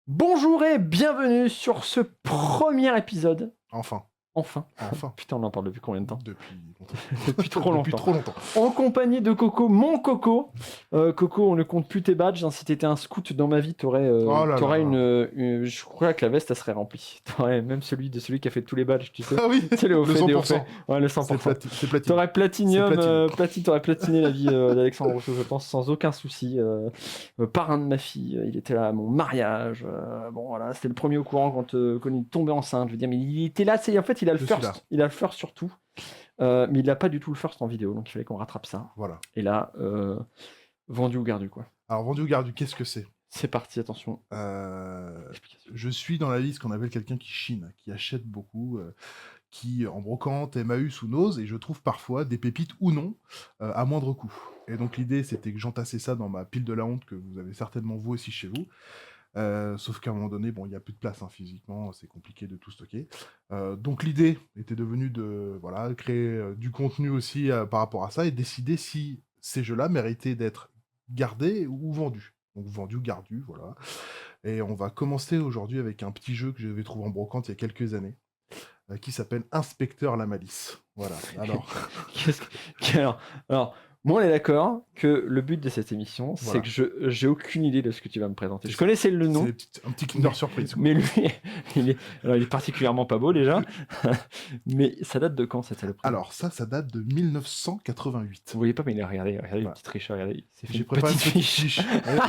Bonjour et bienvenue sur ce premier épisode. Enfin. Putain, on en parle depuis combien de temps? Depuis trop longtemps. Depuis trop longtemps. En compagnie de Coco, mon Coco. Coco, on ne compte plus tes badges. Hein. Si t'étais un scout dans ma vie, t'aurais une. Je crois que la veste, elle serait remplie. T'aurais même celui qui a fait tous les badges, tu sais. Ah oui, C'est le 100%. Ouais, le 100%. C'est platine. T'aurais t'aurais platiné la vie d'Alexandre Rousseau, je pense, sans aucun souci. Parrain de ma fille, il était là à mon mariage. Bon, voilà, c'était le premier au courant quand il est tombé enceinte. Je veux dire, mais il était là. En fait, il a le first. Il a le first surtout. Mais il n'a pas du tout le first en vidéo, donc il fallait qu'on rattrape ça. Voilà. Et là, vendu ou gardu, quoi. Alors, vendu ou gardu, qu'est-ce que c'est? C'est parti, attention. Je suis dans la liste qu'on appelle quelqu'un qui chine, qui achète beaucoup, qui en brocante, Emmaüs ou Nose, et je trouve parfois des pépites ou non à moindre coût. Et donc l'idée, c'était que j'entassais ça dans ma pile de la honte que vous avez certainement vous aussi chez vous. Sauf qu'à un moment donné, bon, il n'y a plus de place physiquement, c'est compliqué de tout stocker. Donc l'idée était devenue de créer du contenu aussi par rapport à ça et décider si ces jeux-là méritaient d'être gardés ou vendus. Donc vendu ou gardu, voilà. Et on va commencer aujourd'hui avec un petit jeu que j'avais trouvé en brocante il y a quelques années, qui s'appelle Inspecteur la Malice. Voilà. Alors, alors, moi, on est d'accord que le but de cette émission, Voilà. c'est que j'ai aucune idée de ce que tu vas me présenter. Je connaissais le nom, c'est un petit Kinder Surprise. Quoi. mais lui, il est particulièrement pas beau déjà. Mais ça date de quand cette saloperie? Alors ça date de 1988. Vous voyez pas, mais il a regardé Voilà. le petit tricheur, regardez. J'ai préparé une petite fiche.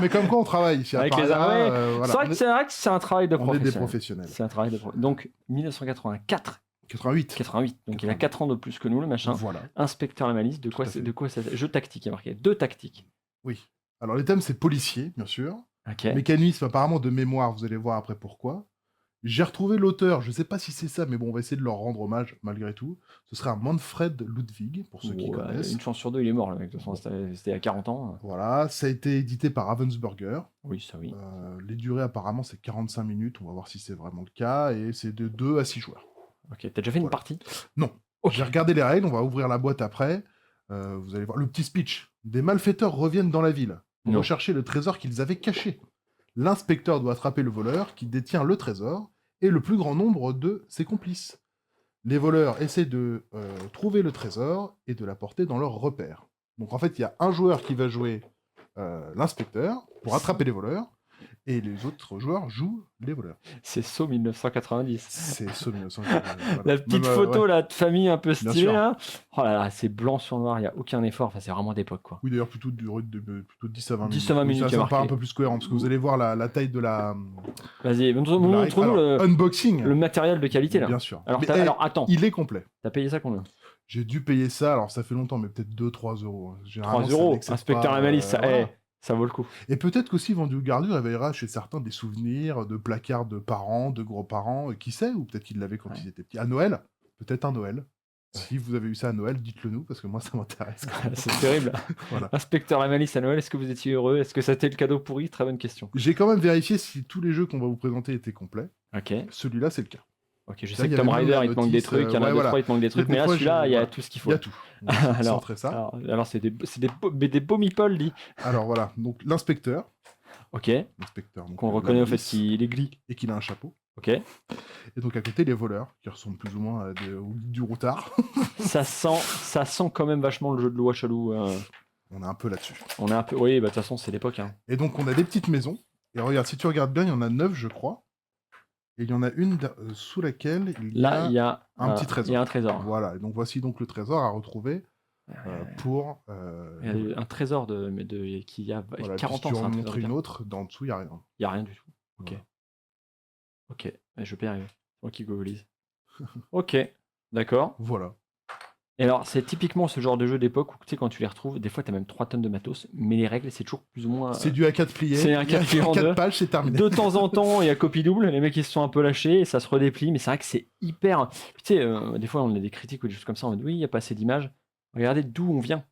Mais comme quoi on travaille ici. Avec les armes, ouais. C'est vrai que c'est un travail de professionnel. On est des professionnels. C'est un travail de professionnel. Donc 1984. 88. Donc il a 4 ans de plus que nous, le machin. Voilà. Inspecteur la malice, de quoi c'est? Jeu tactique, il y a marqué. 2 tactiques. Oui. Alors les thèmes, c'est policier, bien sûr. Ok. Mécanisme apparemment de mémoire, vous allez voir après pourquoi. J'ai retrouvé l'auteur, je sais pas si c'est ça, mais bon, on va essayer de leur rendre hommage malgré tout. Ce serait un Manfred Ludwig, pour ceux qui connaissent. Une chance sur deux, il est mort, le mec. De toute façon, c'était il y a 40 ans. Voilà, ça a été édité par Ravensburger. Oui, ça oui. Les durées apparemment, c'est 45 minutes, on va voir si c'est vraiment le cas, et c'est de 2 à 6 joueurs. Ok, t'as déjà fait une partie? Non. Okay. J'ai regardé les règles, on va ouvrir la boîte après. Vous allez voir le petit speech. Des malfaiteurs reviennent dans la ville pour rechercher le trésor qu'ils avaient caché. L'inspecteur doit attraper le voleur qui détient le trésor et le plus grand nombre de ses complices. Les voleurs essaient de trouver le trésor et de l'apporter dans leur repère. Donc en fait, il y a un joueur qui va jouer l'inspecteur pour attraper les voleurs, et les autres joueurs jouent les voleurs. C'est Saut 1990. C'est Saut 1990. Voilà. La petite photo là, de famille un peu stylée là. Oh là là, c'est blanc sur noir, il n'y a aucun effort. Enfin, c'est vraiment d'époque quoi. Oui, d'ailleurs, plutôt 10 à 20 minutes. 10 à 20 minutes. Ça paraît un peu plus cohérent parce que vous allez voir la taille de la. Vas-y, montre-nous unboxing. Le matériel de qualité là. Bien sûr. Alors attends. Il est complet. T'as payé ça combien? J'ai dû payer ça, alors ça fait longtemps, mais peut-être 2-3 euros. 3 euros, Inspecteur la malice, ça vaut le coup. Et peut-être qu'aussi vendu ou gardu réveillera chez certains des souvenirs de placards de parents, de gros-parents, qui sait, ou peut-être qu'ils l'avaient quand ils étaient petits. À Noël, peut-être un Noël. Si vous avez eu ça à Noël, dites-le nous, parce que moi ça m'intéresse. C'est terrible. Voilà. Inspecteur la malice à Noël, est-ce que vous étiez heureux? Est-ce que ça a été le cadeau pourri? Très bonne question. J'ai quand même vérifié si tous les jeux qu'on va vous présenter étaient complets. Ok. Celui-là, c'est le cas. Ok, je sais que Tomb Raider, il te manque des trucs, il y en a 2-3, il te manque des trucs, mais là, celui-là, il y a tout ce qu'il faut. Il y a tout. Alors c'est des beaux meeples, dit. Alors voilà, donc l'inspecteur. Ok. L'inspecteur. Donc on reconnaît au fait qu'il est gris. Et qu'il a un chapeau. Ok. Et donc à côté, les voleurs, qui ressemblent plus ou moins à du routard. ça sent quand même vachement le jeu de loi chelou. On est un peu là-dessus. Oui, bah de toute façon, c'est l'époque. Hein. Et donc on a des petites maisons. Et regarde, si tu regardes bien, il y en a 9, je crois. Et il y en a une sous laquelle il y a un petit trésor. Il y a un trésor. Voilà, et donc voici donc le trésor à retrouver pour... il y a un trésor qui a 40 ans. Si tu en montres une autre, dans dessous, il n'y a rien. Il n'y a rien du tout. Ok. Voilà. Ok, je peux y arriver. C'est moi qui gogolise. Ok, d'accord. Voilà. Et alors, c'est typiquement ce genre de jeu d'époque où, tu sais, quand tu les retrouves, des fois, tu as même 3 tonnes de matos, mais les règles, c'est toujours plus ou moins. C'est du A4 plié. C'est un Il y a 4 plié en 4 deux. pages, c'est terminé. De temps en temps, il y a copie double, les mecs ils se sont un peu lâchés et ça se redéplie, mais c'est vrai que c'est hyper. Tu sais, des fois on a des critiques ou des choses comme ça, on dit oui, il n'y a pas assez d'images. Regardez d'où on vient.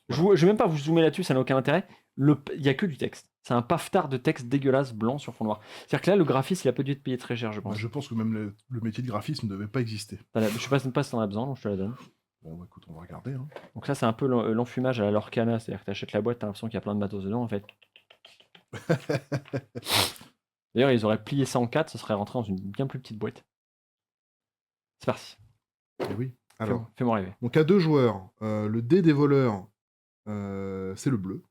Voilà. Je vais même pas vous zoomer là-dessus, ça n'a aucun intérêt. Il n'y a que du texte. C'est un paftard de texte dégueulasse blanc sur fond noir. C'est-à-dire que là, le graphiste, il a pas dû être payé très cher, je Bah, pense. je pense que même le métier de graphisme ne devait pas exister. Je sais pas si t'en as besoin, donc je te la donne. Bon, bah, écoute, on va regarder. Hein. Donc ça, c'est un peu l'enfumage à la Lorcana, c'est-à-dire que tu achètes la boîte, t'as l'impression qu'il y a plein de matos dedans en fait. D'ailleurs, ils auraient plié ça en 4, ça serait rentré dans une bien plus petite boîte. C'est parti. Et oui. Alors, Fais-moi rêver. donc à 2 joueurs, le dé des voleurs, c'est le bleu.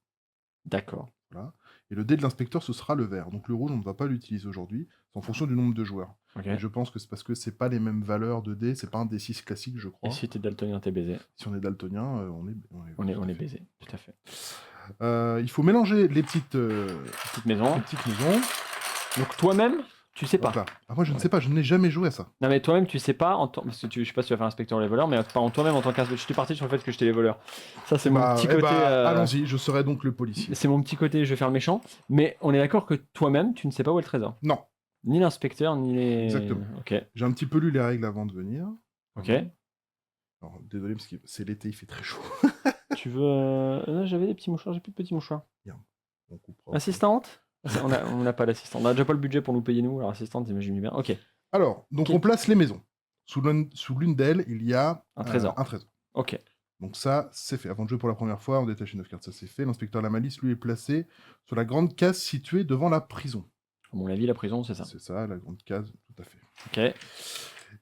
D'accord. Voilà. Et le dé de l'inspecteur, ce sera le vert. Donc le rouge, on ne va pas l'utiliser aujourd'hui. C'est en fonction du nombre de joueurs. Ok. Et je pense que c'est parce que c'est pas les mêmes valeurs de dés. C'est pas un D6 classique, je crois. Et si t'es daltonien, t'es baisé. Si on est daltonien, on est On est baisé, tout à fait. Il faut mélanger les petites maisons. Donc toi-même, tu sais pas. Ah, moi, je ne sais pas, je n'ai jamais joué à ça. Non mais toi-même, tu sais pas, parce que je sais pas si tu vas faire inspecteur les voleurs, mais toi-même en tant qu'inspecteur, je suis parti sur le fait que j'étais les voleurs. Ça c'est mon petit côté... allons-y, je serai donc le policier. C'est mon petit côté, je vais faire le méchant. Mais on est d'accord que toi-même, tu ne sais pas où est le trésor. Non. Ni l'inspecteur, ni les... Exactement. Ok. J'ai un petit peu lu les règles avant de venir. Ok. Alors, désolé, parce que c'est l'été, il fait très chaud. Tu veux... J'avais des petits mouchoirs, j'ai plus de petits mouchoirs. On coupera. Assistante? On n'a pas d'assistante. On n'a déjà pas le budget pour nous payer nous, alors assistante, j'imagine bien. Ok. Alors, donc on place les maisons. Sous l'une d'elles, il y a un trésor. Ok. Donc ça, c'est fait. Avant de jouer pour la première fois, on détache une 9 cartes, ça c'est fait. L'inspecteur la malice, lui, est placé sur la grande case située devant la prison. À mon avis, la prison, c'est ça. C'est ça, la grande case, tout à fait. Ok.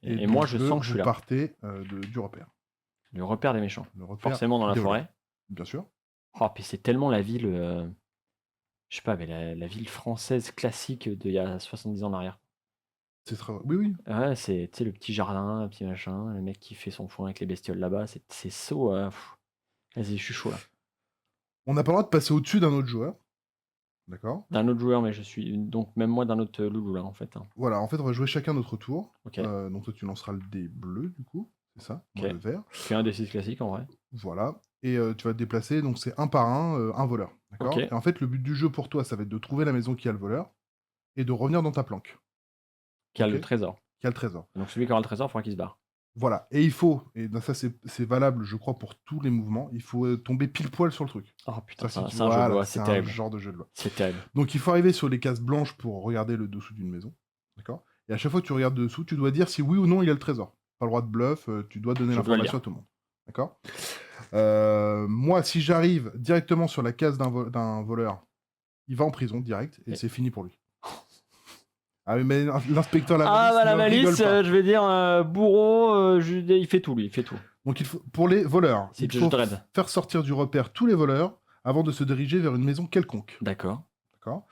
Et moi, je sens que je suis là. Vous partez du repère. Le repère des méchants. Le repère forcément dans la forêt. Bien sûr. Oh, puis c'est tellement la ville... Je sais pas, mais la ville française classique d'il y a 70 ans en arrière. C'est très... Oui. Ouais, c'est le petit jardin, un petit machin, le mec qui fait son foin avec les bestioles là-bas, c'est saut. Vas-y, je suis chaud là. On n'a pas le droit de passer au-dessus d'un autre joueur. D'accord. D'un autre joueur, mais je suis donc même moi d'un autre loulou là en fait. Voilà, en fait, on va jouer chacun notre tour. Ok. Donc toi, tu lanceras le dé bleu du coup, c'est ça. Moi, le vert. Je fais un D6 classique en vrai. Voilà. Et tu vas te déplacer, donc c'est un par un voleur. D'accord. Ok. Et en fait, le but du jeu pour toi, ça va être de trouver la maison qui a le voleur et de revenir dans ta planque. Qui a le trésor. Qui a le trésor. Donc celui qui aura le trésor, il faudra qu'il se barre. Voilà. Et il faut, et ça c'est valable, je crois, pour tous les mouvements, il faut tomber pile poil sur le truc. Oh putain, c'est un jeu de loi, c'est terrible. genre de jeu de loi. C'est terrible. Donc il faut arriver sur les cases blanches pour regarder le dessous d'une maison. D'accord. Et à chaque fois que tu regardes dessous, tu dois dire si oui ou non il y a le trésor. Pas le droit de bluff, tu dois donner l'information à tout le monde. D'accord. Moi, si j'arrive directement sur la case d'un voleur, il va en prison direct et c'est fini pour lui. Ah mais l'inspecteur la malice. Ah bah la malice, je vais dire bourreau, il fait tout lui, il fait tout. Donc il faut, pour les voleurs, il faut Dredd. faire sortir du repère tous les voleurs avant de se diriger vers une maison quelconque. D'accord. D'accord.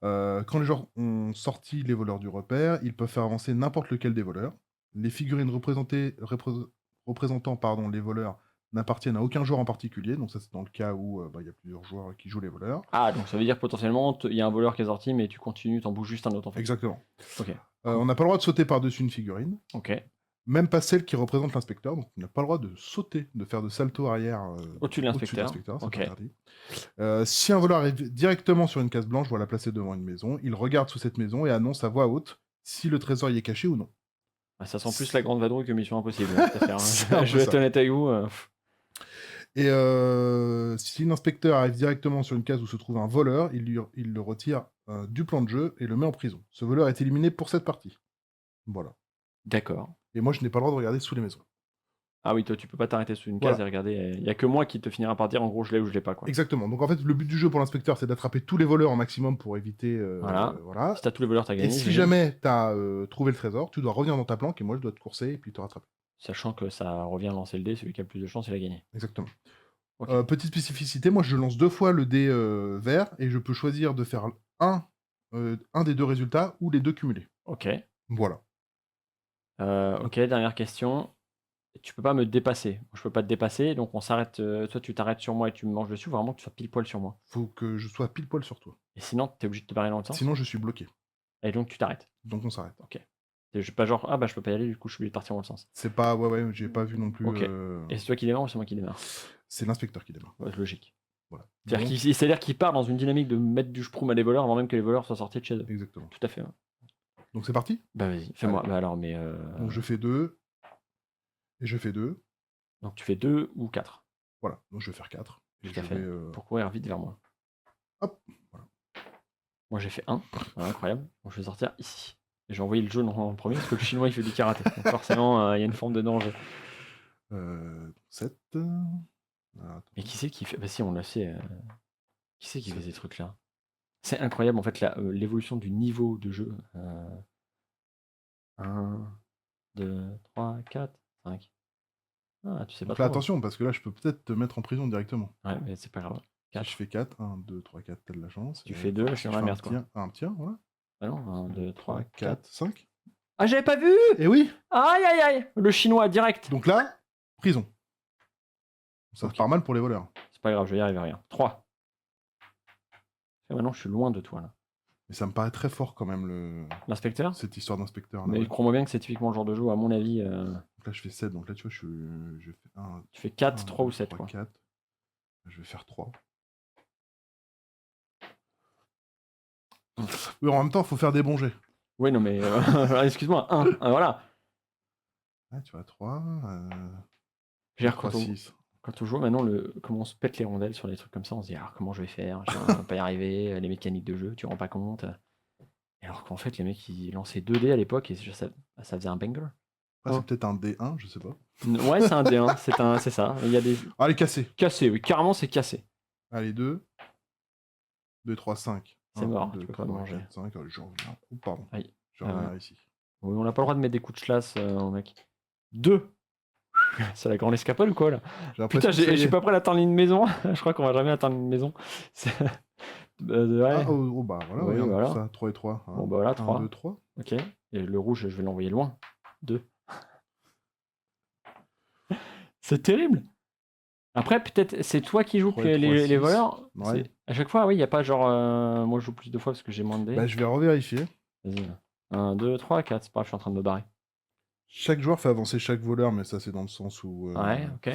Quand les joueurs ont sorti les voleurs du repère, ils peuvent faire avancer n'importe lequel des voleurs. Les figurines représentant les voleurs n'appartiennent à aucun joueur en particulier, donc ça c'est dans le cas où il y a plusieurs joueurs qui jouent les voleurs. Ah, donc ça veut dire potentiellement il y a un voleur qui est sorti, mais tu continues, t'en bouges juste un autre en fait. Exactement. Ok. On n'a pas le droit de sauter par-dessus une figurine. Ok. Même pas celle qui représente l'inspecteur, donc on n'a pas le droit de sauter, de faire de salto arrière au-dessus de l'inspecteur. C'est interdit. Si un voleur arrive directement sur une case blanche, doit la placer devant une maison, il regarde sous cette maison et annonce à voix haute si le trésor y est caché ou non. Ah, ça sent plus la grande vadrouille que Mission Impossible. Je vais être honnête avec vous. Et si l'inspecteur arrive directement sur une case où se trouve un voleur, il le retire du plan de jeu et le met en prison. Ce voleur est éliminé pour cette partie. Voilà. D'accord. Et moi, je n'ai pas le droit de regarder sous les maisons. Ah oui, toi, tu peux pas t'arrêter sous une case et regarder. Il y a que moi qui te finira par dire en gros je l'ai ou je l'ai pas. Quoi. Exactement. Donc en fait, le but du jeu pour l'inspecteur, c'est d'attraper tous les voleurs au maximum pour éviter. Voilà. Si t'as tous les voleurs, t'as gagné. Et si jamais t'as trouvé le trésor, tu dois revenir dans ta planque et moi, je dois te courser et puis te rattraper. Sachant que ça revient à lancer le dé, celui qui a le plus de chance, il a gagné. Exactement. Okay. Petite spécificité, moi je lance 2 fois le dé vert et je peux choisir de faire un des 2 résultats ou les 2 cumulés. Ok. Voilà. Ok, dernière question. Tu peux pas me dépasser. Je peux pas te dépasser, donc on s'arrête. Toi, tu t'arrêtes sur moi et tu me manges dessus. Vraiment que tu sois pile poil sur moi. Faut que je sois pile poil sur toi. Et sinon, t'es obligé de te barrer dans le sens. Sinon, je suis bloqué. Et donc, tu t'arrêtes. Donc, on s'arrête. Ok. Je suis pas genre, ah bah je peux pas y aller, du coup je suis obligé de partir dans le sens. C'est pas... Ouais, j'ai pas vu non plus... Ok. Et c'est toi qui démarre ou c'est moi qui démarre? C'est l'inspecteur qui démarre. Ouais, c'est logique. Voilà. C'est-à-dire qu'il part dans une dynamique de mettre du schtroumpf à des voleurs avant même que les voleurs soient sortis de chez eux. Exactement. Tout à fait. Ouais. Donc c'est parti. Bah vas-y, fais-moi. Bah alors, mais. Donc je fais 2. Et je fais 2. Donc tu fais 2 ou 4. Voilà. Donc je vais faire 4. Et Tout à je fait. vais... Pour courir vite vers moi. Hop. Voilà. Moi j'ai fait 1. Voilà, incroyable. Donc je vais sortir ici. Et je vais envoyer le jaune en premier parce que le chinois il fait du karaté. Donc forcément, il y a une forme de danger. 7. Mais qui c'est qui fait. Bah si, on l'a fait. Qui c'est qui fait ces trucs-là? C'est incroyable en fait l'évolution du niveau de jeu. 1, 2, 3, 4, 5. Ah, tu sais pas Donc trop. là, attention, parce que là, je peux peut-être te mettre en prison directement. Ouais, mais c'est pas grave. Si je fais 4, 1, 2, 3, 4, t'as de la chance. Tu fais 2, je suis dans la merde quoi. Un tiers, voilà. Ah non, 1, 2, 3, 4, 5. Ah, j'avais pas vu! Et oui! Aïe aïe aïe! Le chinois direct! Donc là, prison. Ça Ok. part mal pour les voleurs. C'est pas grave, je vais y arriver à rien. 3. Et maintenant, je suis loin de toi là. Mais ça me paraît très fort quand même, L'inspecteur? cette histoire d'inspecteur. Mais Ouais. crois-moi bien que c'est typiquement le genre de jeu où, à mon avis. Donc là, je fais 7. Donc là, tu vois, je fais 1. Tu fais 4, 3 ou 7 3, quoi. 4. Je vais faire 3. Oui, en même temps, il faut faire des bons jets. Oui, non, mais. Excuse-moi, 1. Voilà. Ah, tu vois, 3. J'ai 3, 6. Quand on joue maintenant, comment on se pète les rondelles sur les trucs comme ça, on se dit alors comment je vais faire, je vais pas y arriver, les mécaniques de jeu, tu te rends pas compte. Et alors qu'en fait, les mecs ils lançaient 2D à l'époque et ça faisait un banger. Ah, c'est peut-être un D1, je sais pas. Ouais, c'est un D1, c'est ça. Il y a des. Allez, cassé. Cassé, oui, carrément c'est cassé. Allez, 2. 2, 3, 5. C'est mort, 2, tu peux pas 3, manger. 4, 5. J'en reviens. Oh, pardon. Aïe. Je vais revenir ici. Oui, on n'a pas le droit de mettre des coups de chlasse au mec. 2. C'est la grande escapade ou quoi là? Putain, j'ai pas prêt d'atteindre une maison. Je crois qu'on va jamais atteindre une maison. Ouais. Ah, oh, bah voilà, Oui, regarde, voilà. ça, 3 et 3. Bon, bah voilà, 3. 1, 2, 3. Ok. Et le rouge, je vais l'envoyer loin. 2. C'est terrible. Après, peut-être c'est toi qui joues que 3 et 3, les 6. voleurs. Ouais. À chaque fois, oui, il n'y a pas genre. Moi, je joue plus de fois parce que j'ai moins de dés. Bah, je vais revérifier. Vas-y. 1, 2, 3, 4. C'est pas grave, je suis en train de me barrer. Chaque joueur fait avancer chaque voleur, mais ça, c'est dans le sens où. Ouais, ok.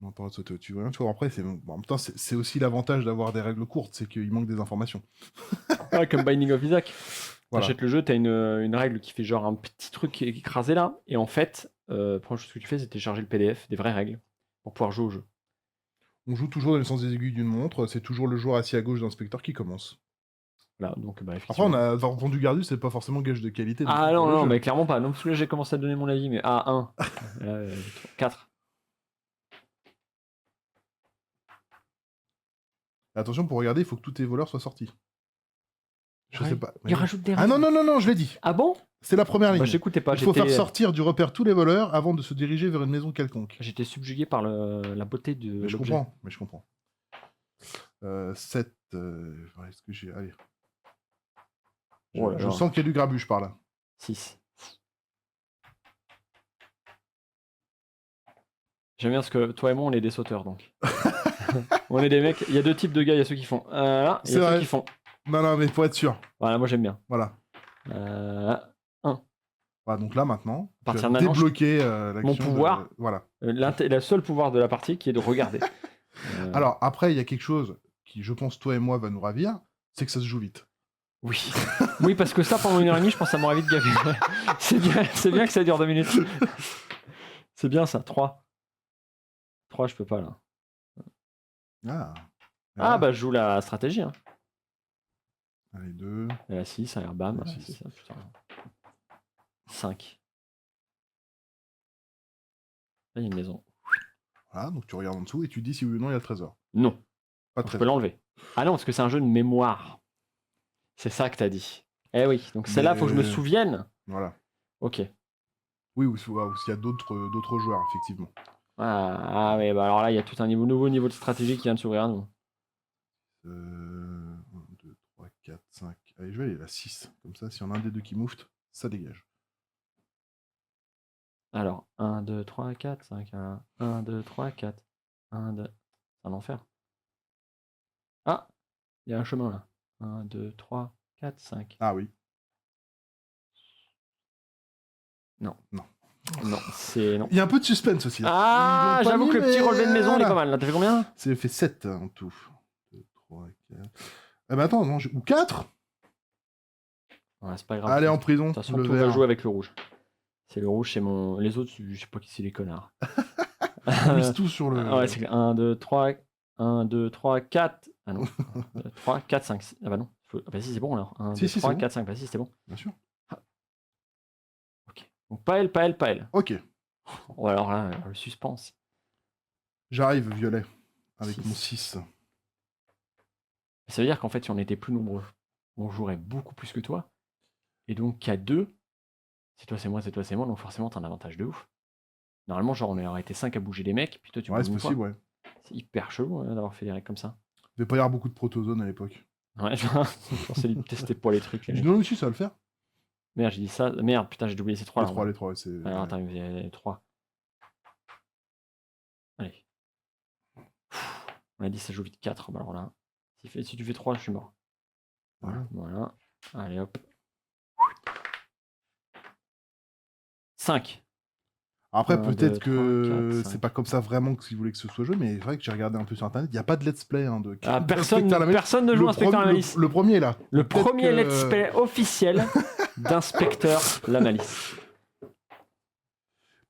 On n'a pas le droit de sauter au-dessus. Tu vois, après, bon, en même temps, c'est aussi l'avantage d'avoir des règles courtes, c'est qu'il manque des informations. Ouais, comme Binding of Isaac. Voilà. T'achètes le jeu, t'as une règle qui fait genre un petit truc écrasé là, et en fait, la première chose que tu fais, c'est télécharger le PDF des vraies règles pour pouvoir jouer au jeu. On joue toujours dans le sens des aiguilles d'une montre, c'est toujours le joueur assis à gauche d'inspecteur qui commence. Voilà, donc bah, Après, on a vendu Gardus, c'est pas forcément gage de qualité. Ah non, mais clairement pas. Non, parce que là, j'ai commencé à donner mon avis, mais 1. 4. Attention, pour regarder, il faut que tous tes voleurs soient sortis. Je sais pas. Il rajoute des Ah règles. non, je l'ai dit. Ah bon? C'est la première ligne. Bah, j'écoutais pas. Il faut faire sortir du repère tous les voleurs avant de se diriger vers une maison quelconque. J'étais subjugué par la beauté de Mais je l'objet. comprends. 7. Est-ce que j'ai... Allez. Je sens qu'il y a du grabuge par là. 6. J'aime bien parce que toi et moi, on est des sauteurs, donc. On est des mecs... Il y a deux types de gars. Il y a ceux qui font... là, et il y a ceux qui font... Non, mais faut être sûr. Voilà, moi, j'aime bien. Voilà. 1. Voilà, donc là, maintenant, À tu vas débloquer l'action. Mon pouvoir. Voilà. Le seul pouvoir de la partie qui est de regarder. Alors, après, il y a quelque chose qui, je pense, toi et moi, va nous ravir, c'est que ça se joue vite. Oui. Oui, parce que ça, pendant 1h30, je pense que ça m'aurait vite gavé. C'est bien que ça dure 2 minutes. C'est bien ça, 3. 3, je peux pas là. Ah, bah je joue la stratégie. Hein. Allez, 2. Et la 6, alors bam. 6. 5. Là, il y a une maison. Voilà, donc tu regardes en dessous et tu dis si oui ou non il y a le trésor. Non. Pas de trésor. Je peux l'enlever. Ah non, parce que c'est un jeu de mémoire. C'est ça que t'as dit. Eh oui, donc celle-là, faut que je me souvienne. Voilà. Ok. Oui, ou s'il y a d'autres joueurs, effectivement. Ah oui, bah alors là, il y a tout un nouveau niveau de stratégie qui vient de s'ouvrir à nous. 1, 2, 3, 4, 5. Allez, je vais aller à la 6. Comme ça, si on a un des deux qui moufte, ça dégage. Alors, 1, 2, 3, 4, 5. 1, 2, 3, 4. 1, 2. C'est un enfer. Ah, il y a un chemin là. 1, 2, 3, 4, 5. Ah oui. Non. Non. Non, c'est non. Il y a un peu de suspense aussi. Ah, Ils l'ont pas j'avoue mis, que le petit mais relevé de maison, il est voilà. pas mal. Là, t'as fait combien? C'est fait 7 en tout. 2, 3, 4. Ah bah attends, non, ou 4? Ouais, c'est pas grave. Allez en prison. De toute façon, le tout vert. va jouer avec le rouge. C'est le rouge, c'est mon. Les autres, je sais pas qui c'est les connards. On mise tout sur le. Ouais, c'est 1, 2, 3. 1, 2, 3, 4. Ah non. 1, 2, 3, 4, 5. Ah bah non. Ah bah si, c'est bon alors. 1, Si, 2, si, 3, c'est bon. 4, 5. Bah si, c'était bon. Bien sûr. Donc pas elle, pas elle, pas elle. Ok. Oh, alors là, le suspense. J'arrive, violet. Avec Six. mon 6. Ça veut dire qu'en fait, si on était plus nombreux, on jouerait beaucoup plus que toi. Et donc qu'à 2, c'est toi, c'est moi, c'est toi, c'est moi. Donc forcément, t'as un avantage de ouf. Normalement, genre, on aurait été 5 à bouger les mecs. Puis toi, tu Ouais, bouges c'est une fois. possible, ouais. C'est hyper chelou d'avoir fait des règles comme ça. Il devait pas y avoir beaucoup de protozones à l'époque. Ouais, je pensais lui tester pas les trucs. Les Je mecs. demande si ça va le faire. Merde, j'ai dit ça. Merde, putain, j'ai oublié ces 3 Les là. 3, les 3, c'est. Alors, attends, il y a les 3. Allez. On a dit ça joue vite 4. Bah alors là, si tu fais 3, je suis mort. Voilà. Allez hop. 5. Après, 1, 2, peut-être 3, que 4, 5. c'est pas comme ça vraiment qu'ils voulaient que ce soit joué, mais c'est vrai que j'ai regardé un peu sur internet, il n'y a pas de let's play de Ah, personne d'Inspecteur Lamalis. personne ne joue Inspecteur Lamalis. Le premier est là. Le Peut-être premier que- let's play officiel d'Inspecteur Lamalis.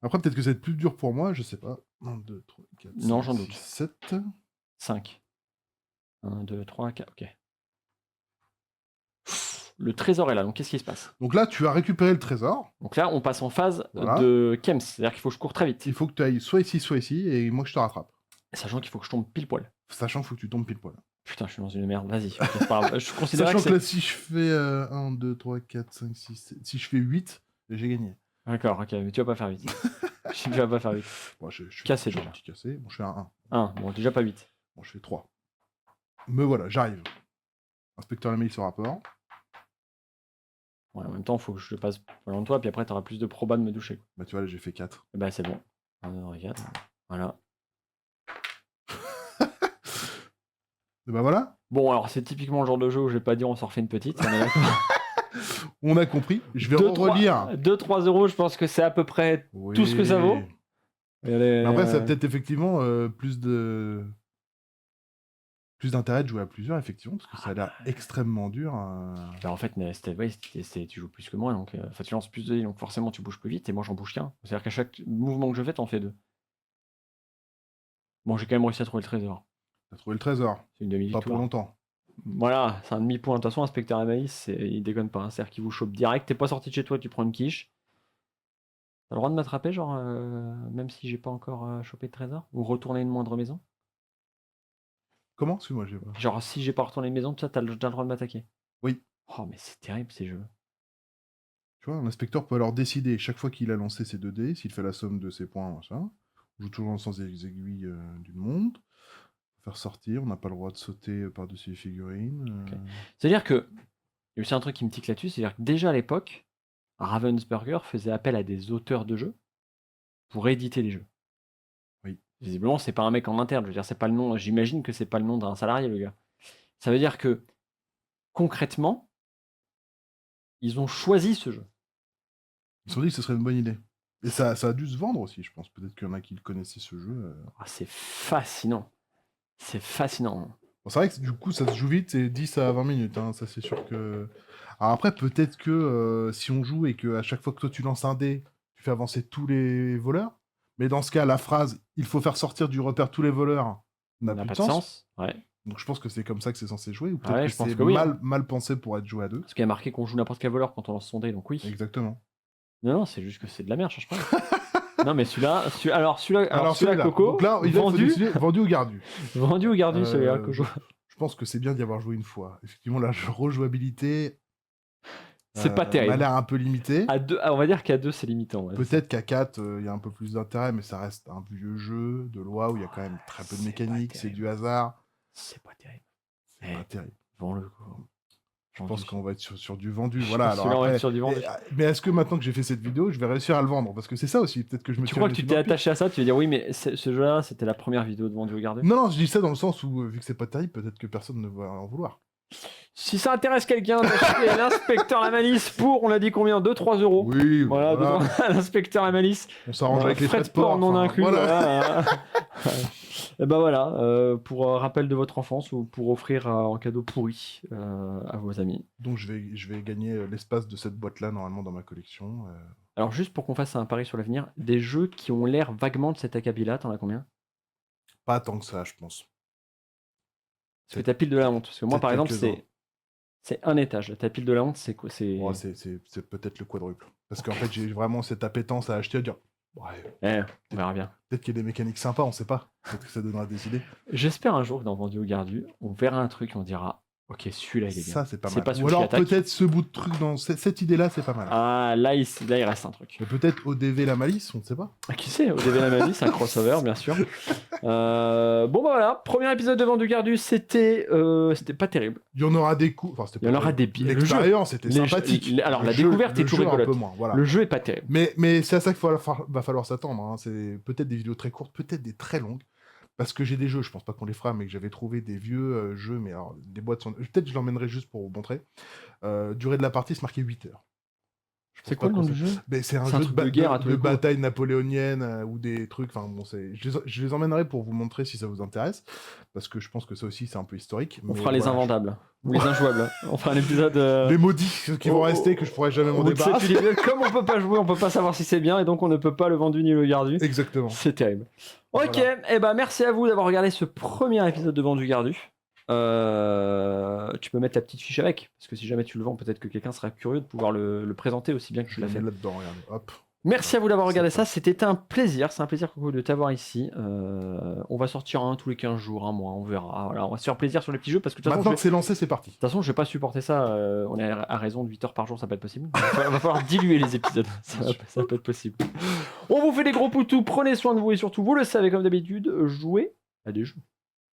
Après, peut-être que ça va être plus dur pour moi, je sais pas. 1, 2, 3, 4, Non, 5, j'en 6, doute. 7. 5. 1, 2, 3, 4. Ok. Le trésor est là, donc qu'est-ce qui se passe? Donc là, tu as récupéré le trésor. Donc là, on passe en phase Voilà. de Kems, c'est-à-dire qu'il faut que je cours très vite. Il faut que tu ailles soit ici, et moi que je te rattrape. Sachant qu'il faut que je tombe pile poil. Sachant qu'il faut que tu tombes pile poil. Putain, je suis dans une merde, vas-y. Ok, c'est pas grave. Je considère Sachant que que là, c'est... si je fais 1, 2, 3, 4, 5, 6, 7, si je fais 8, j'ai gagné. D'accord, ok, mais tu vas pas faire vite. Tu vas pas faire vite. Bon, je suis Cassé, j'ai un déjà. petit cassé. Bon, je fais un 1. 1, bon, déjà pas 8. Bon, je fais 3. Me voilà, j'arrive. Inspecteur Lamalis au rapport. Ouais, en même temps, il faut que je le passe pas loin de toi, puis après, t'auras plus de proba de me doucher. Quoi. Bah, tu vois, là, j'ai fait 4. Et bah, c'est bon. 1, 2, 3, 4. Voilà. Et bah voilà, Bon, alors, c'est typiquement le genre de jeu où je vais pas dire on s'en refait une petite. On est d'accord. on a compris. Je vais 2, relire. 2-3 euros, je pense que c'est à peu près tout ce que ça vaut. Mais après, ça a peut-être effectivement plus d'intérêt de jouer à plusieurs, effectivement, parce que ça a l'air extrêmement dur. Bah, en fait, mais tu joues plus que moi, donc enfin, tu lances plus de dés, donc forcément tu bouges plus vite, et moi j'en bouge qu'un. C'est-à-dire qu'à chaque mouvement que je fais, t'en fais 2. Bon, j'ai quand même réussi à trouver le trésor. T'as trouvé le trésor. C'est une Pas pour demi-victoire. longtemps. Voilà, c'est un demi-point. De toute façon, Inspecteur Lamalis, il déconne pas. Hein. C'est-à-dire qu'il vous chope direct, t'es pas sorti de chez toi, tu prends une quiche. T'as le droit de m'attraper, genre, même si j'ai pas encore chopé de trésor? Ou retourner une moindre maison? Comment? Excuse-moi, j'ai pas. Genre, si j'ai pas retourné une maison, t'as le droit de m'attaquer. Oui. Oh, mais c'est terrible ces jeux. Tu vois, un inspecteur peut alors décider, chaque fois qu'il a lancé ses 2 dés, s'il fait la somme de ses points, machin. On joue toujours dans le sens des aiguilles d'une montre. Faire sortir, on n'a pas le droit de sauter par-dessus les figurines. Ok. C'est-à-dire que, il y a aussi un truc qui me tique là-dessus, c'est-à-dire que déjà à l'époque, Ravensburger faisait appel à des auteurs de jeux pour éditer les jeux. Oui. Visiblement, c'est pas un mec en interne, je veux dire, c'est pas le nom, j'imagine que c'est pas le nom d'un salarié, le gars. Ça veut dire que, concrètement, ils ont choisi ce jeu. Ils se sont dit que ce serait une bonne idée. Et ça a dû se vendre aussi, je pense. Peut-être qu'il y en a qui le connaissaient ce jeu. Ah, c'est fascinant. C'est fascinant. Bon, c'est vrai que du coup, ça se joue vite, c'est 10 à 20 minutes. Hein, ça, c'est sûr que. Alors après, peut-être que si on joue et qu'à chaque fois que toi tu lances un dé, tu fais avancer tous les voleurs. Mais dans ce cas, la phrase il faut faire sortir du repère tous les voleurs n'a Ça n'a plus pas de de sens. sens. Ouais. Donc je pense que c'est comme ça que c'est censé jouer. Ou peut-être Ouais, que je pense c'est que oui, mal pensé pour être joué à 2. Parce qu'il y a marqué qu'on joue n'importe quel voleur quand on lance son dé, donc oui. Exactement. Non, c'est juste que c'est de la merde, change pas. Non, mais celui-là, celui-là, celui-là. Coco, Donc là, il faut vendu, décider, vendu ou gardu. vendu ou gardu, celui-là que je... Je pense que c'est bien d'y avoir joué une fois. Effectivement, la rejouabilité C'est pas m'a terrible. l'air un peu limitée. À 2, on va dire qu'à 2, c'est limitant. Ouais. Peut-être qu'à 4, il y a un peu plus d'intérêt, mais ça reste un vieux jeu de loi où il y a quand même très peu de C'est mécanique, pas c'est terrible. du hasard. C'est pas terrible. C'est pas terrible. Vends-le, quoi. Je pense qu'on va être sur du vendu. Je Voilà. pense Alors que là, on va après, être sur du vendu. mais est-ce que maintenant que j'ai fait cette vidéo, je vais réussir à le vendre? Parce que c'est ça aussi. Peut-être que je me Tu suis crois que remis tu dans t'es le pied. attaché à ça, tu vas dire oui, mais ce jeu-là, c'était la première vidéo de vendu ou gardé. Non, je dis ça dans le sens où, vu que c'est pas terrible, peut-être que personne ne va en vouloir. Si ça intéresse quelqu'un d'acheter l'inspecteur la malice pour, on l'a dit combien, 2-3 euros. Oui, Voilà, l'inspecteur la malice. On s'arrange avec les frais frais de port non enfin, inclus. voilà. Et ben voilà, pour rappel de votre enfance ou pour offrir en cadeau pourri à vos amis. Donc je vais gagner l'espace de cette boîte-là normalement dans ma collection. Alors juste pour qu'on fasse un pari sur l'avenir, des jeux qui ont l'air vaguement de cet acabit-là, t'en as combien? Pas tant que ça, je pense. C'est ta pile de la honte. Parce que moi, par exemple, quelques-uns. c'est un étage. Ta pile de la honte, c'est quoi? Ouais, c'est peut-être le quadruple. Parce qu'en fait, j'ai vraiment cette appétence à acheter, à dire. Ouais, on verra bien. Peut-être qu'il y a des mécaniques sympas, on sait pas. Peut-être que ça donnera des idées. J'espère un jour que dans Vendu au Gardu, on verra un truc et on dira ok, celui-là il est bien. Ça, c'est pas mal. Ou alors peut-être ce bout de truc dans cette idée-là, c'est pas mal. Ah, là il reste un truc. Mais peut-être ODV la malice, on ne sait pas. Ah, qui sait, ODV la malice, un crossover, bien sûr. Bon, bah voilà, premier épisode de Vendu Gardu, c'était pas terrible. Il y en aura des coups. Enfin, il y en aura des biais. L'expérience était sympathique. Alors, la découverte est toujours rigolote. Voilà. Le jeu est pas terrible. Mais c'est à ça qu'il va falloir s'attendre. Hein. C'est peut-être des vidéos très courtes, peut-être des très longues. Parce que j'ai des jeux, je pense pas qu'on les fera, mais que j'avais trouvé des vieux jeux, mais alors, des boîtes sont... Peut-être je l'emmènerai juste pour vous montrer. Durée de la partie, c'est marqué 8 heures. C'est quoi le nom du jeu? C'est un jeu de guerre de bataille napoléonienne ou des trucs. Enfin, bon, je les emmènerai pour vous montrer si ça vous intéresse, parce que je pense que ça aussi c'est un peu historique. On fera les invendables ou les injouables. On fera un épisode. Les maudits qui vont rester, que je pourrais jamais m'en débarrasser. Comme on peut pas jouer, on peut pas savoir si c'est bien, et donc on ne peut pas le Vendu ni le Gardu. Exactement. C'est terrible. Ok, et ben merci à vous d'avoir regardé ce premier épisode de Vendu Gardu. Tu peux mettre la petite fiche avec, parce que si jamais tu le vends, peut-être que quelqu'un sera curieux de pouvoir le présenter aussi bien que tu l'as fait. Là-dedans, regardez. Hop. Merci à vous d'avoir regardé ça, c'était un plaisir, c'est un plaisir Coco de t'avoir ici. On va sortir un tous les 15 jours, un mois, on verra. Voilà, on va se faire plaisir sur les petits jeux parce que maintenant que c'est lancé, c'est parti. De toute façon, je vais pas supporter ça, on est à raison de 8 heures par jour, ça va pas être possible. Il va falloir diluer les épisodes, ça va pas être possible. On vous fait des gros poutous, prenez soin de vous et surtout, vous le savez comme d'habitude, jouez à des jeux.